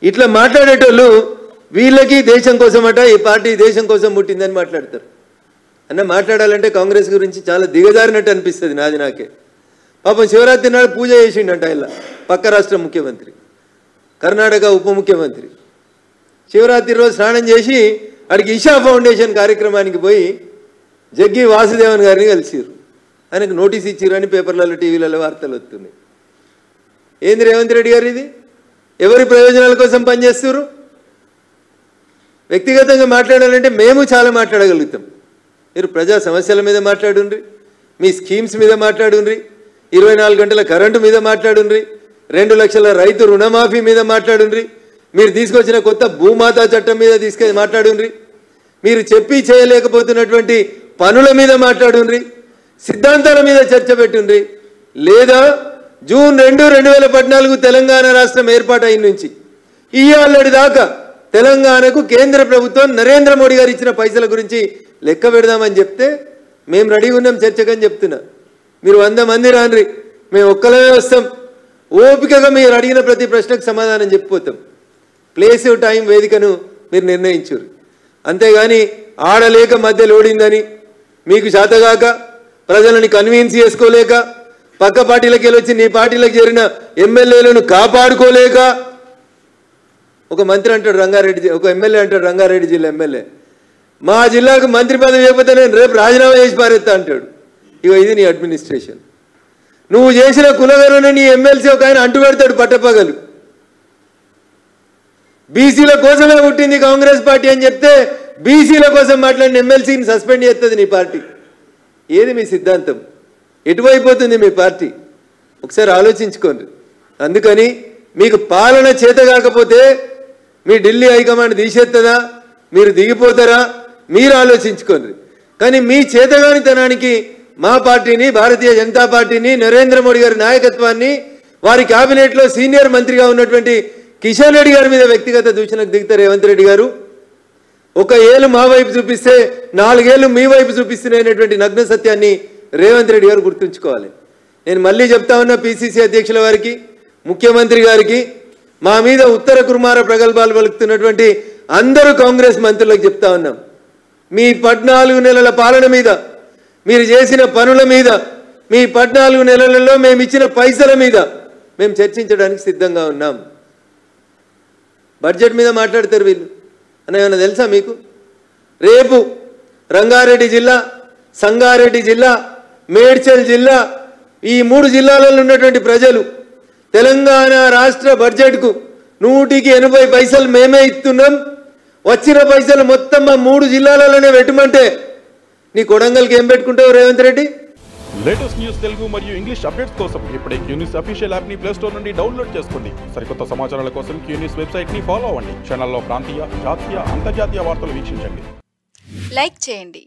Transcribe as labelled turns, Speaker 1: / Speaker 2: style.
Speaker 1: ఇట్లా మాట్లాడేటోళ్ళు వీళ్ళకి దేశం కోసమట ఈ పార్టీ దేశం కోసం పుట్టిందని మాట్లాడతారు. అన్న మాట్లాడాలంటే కాంగ్రెస్ గురించి చాలా దిగజారినట్టు అనిపిస్తుంది నాకే. పాపం శివరాత్రి నాడు పూజ చేసిండంట ఇలా పక్క రాష్ట్ర ముఖ్యమంత్రి, కర్ణాటక ఉప ముఖ్యమంత్రి శివరాత్రి రోజు స్నానం చేసి అడిగి ఇషా ఫౌండేషన్ కార్యక్రమానికి పోయి జగ్గి వాసుదేవన్ గారిని కలిసిరు. ఆయనకు నోటీస్ ఇచ్చిరని పేపర్లలో టీవీలలో వార్తలు వస్తున్నాయి. ఏంది రేవంత్ రెడ్డి గారు ఇది? ఎవరి ప్రయోజనాల కోసం పనిచేస్తున్నారు? వ్యక్తిగతంగా మాట్లాడాలంటే మేము చాలా మాట్లాడగలుగుతాం. మీరు ప్రజా సమస్యల మీద మాట్లాడుండ్రి, మీ స్కీమ్స్ మీద మాట్లాడుండ్రి, 24 గంటల కరెంటు మీద మాట్లాడుండ్రి, 2 లక్షల రైతు రుణమాఫీ మీద మాట్లాడుండ్రి, మీరు తీసుకొచ్చిన కొత్త భూమాతా చట్టం మీద మాట్లాడుండ్రి, మీరు చెప్పి చేయలేకపోతున్నటువంటి పనుల మీద మాట్లాడుండ్రి, సిద్ధాంతాల మీద చర్చ పెట్టుండ్రి. లేదా జూన్ 2, 2014 తెలంగాణ రాష్ట్రం ఏర్పాటైన నుంచి ఇవాళ దాకా తెలంగాణకు కేంద్ర ప్రభుత్వం నరేంద్ర మోడీ గారు ఇచ్చిన పైసల గురించి లెక్క పెడదామని చెప్తే మేము రెడీగా ఉన్నాం చర్చకని చెప్తున్నా. మీరు 100 మంది రాన్రి, మేము ఒక్కలమే వస్తాం. ఓపికగా మీరు అడిగిన ప్రతి ప్రశ్నకు సమాధానం చెప్పిపోతాం. ప్లేస్ టైం వేదికను మీరు నిర్ణయించారు. అంతేగాని ఆడలేక మధ్యలో ఓడిందని మీకు శాతగాక ప్రజలని కన్విన్స్ చేసుకోలేక పక్క పార్టీలకు వెళ్ళొచ్చి నీ పార్టీలకు చేరిన ఎమ్మెల్యేలను కాపాడుకోలేక ఒక మంత్రి అంటాడు రంగారెడ్డి, ఒక ఎమ్మెల్యే అంటాడు రంగారెడ్డి జిల్లా ఎమ్మెల్యే, మా జిల్లాకు మంత్రి పదవి ఇవ్వకపోతే నేను రేపు రాజీనామా చేసి పారేస్తా అంటాడు. ఇది నీ అడ్మినిస్ట్రేషన్. నువ్వు చేసిన కులగరుని నీ ఎమ్మెల్సీ ఒక ఆయన అంటు పెడతాడు పట్టపగలు. బీసీల కోసమే పుట్టింది కాంగ్రెస్ పార్టీ అని చెప్తే బీసీల కోసం మాట్లాడిన ఎమ్మెల్సీని సస్పెండ్ చేస్తుంది నీ పార్టీ. ఏది మీ సిద్ధాంతం? ఎటువైపోతుంది మీ పార్టీ? ఒకసారి ఆలోచించుకోండి. అందుకని మీకు పాలన చేత కాకపోతే మీ ఢిల్లీ హైకమాండ్ తీసేస్తుందా, మీరు దిగిపోతారా, మీరు ఆలోచించుకోండి. కానీ మీ చేతగానితనానికి మా పార్టీని, భారతీయ జనతా పార్టీని, నరేంద్ర మోడీ గారి నాయకత్వాన్ని, వారి క్యాబినెట్లో సీనియర్ మంత్రిగా ఉన్నటువంటి కిషన్ రెడ్డి గారి మీద వ్యక్తిగత దూషణకు దిగుతారు రేవంత్ రెడ్డి గారు. ఒక ఏళ్ళు మా వైపు చూపిస్తే 4 ఏళ్ళు మీ వైపు చూపిస్తున్నాయనేటువంటి నగ్న సత్యాన్ని రేవంత్ రెడ్డి గారు గుర్తుంచుకోవాలి. నేను మళ్ళీ చెప్తా ఉన్నా పిసిసి అధ్యక్షుల వారికి, ముఖ్యమంత్రి గారికి, మా మీద ఉత్తర కుమార ప్రగల్భాలు పలుకుతున్నటువంటి అందరూ కాంగ్రెస్ మంత్రులకు చెప్తా ఉన్నాం, మీ 14 నెలల పాలన మీద, మీరు చేసిన పనుల మీద, మీ 14 నెలలలో మేము ఇచ్చిన పైసల మీద మేము చర్చించడానికి సిద్ధంగా ఉన్నాం. బడ్జెట్ మీద మాట్లాడతారు వీళ్ళు అని ఏమైనా తెలుసా మీకు? రేపు రంగారెడ్డి జిల్లా, సంగారెడ్డి జిల్లా, మేడ్చల్ జిల్లా, ఈ 3 జిల్లాలలో ఉన్నటువంటి ప్రజలు తెలంగాణ రాష్ట్ర బడ్జెట్కు 180 పైసలు మేమే ఇస్తున్నాం, వచ్చిన పైసలు మొత్తం మా 3 జిల్లాలలోనే పెట్టమంటే నీ కొడంగల్కి ఏం పెట్టుకుంటావు రేవంత్ రెడ్డి?
Speaker 2: లేటెస్ట్ న్యూస్ తెలుగు మరియు ఇంగ్లీష్ అప్డేట్స్ కోసం ఇప్పుడే క్యూన్యూస్ అఫీషియల్ యాప్ ని ప్లే స్టోర్ నుండి డౌన్లోడ్ చేసుకోండి. సరికొత్త సమాచారాల కోసం క్యూన్యూస్ వెబ్సైట్ ని ఫాలో అవ్వండి. ఛానల్లో ప్రాంతీయ, జాతీయ, అంతర్జాతీయ వార్తలు వీక్షించండి.
Speaker 3: లైక్ చేయండి.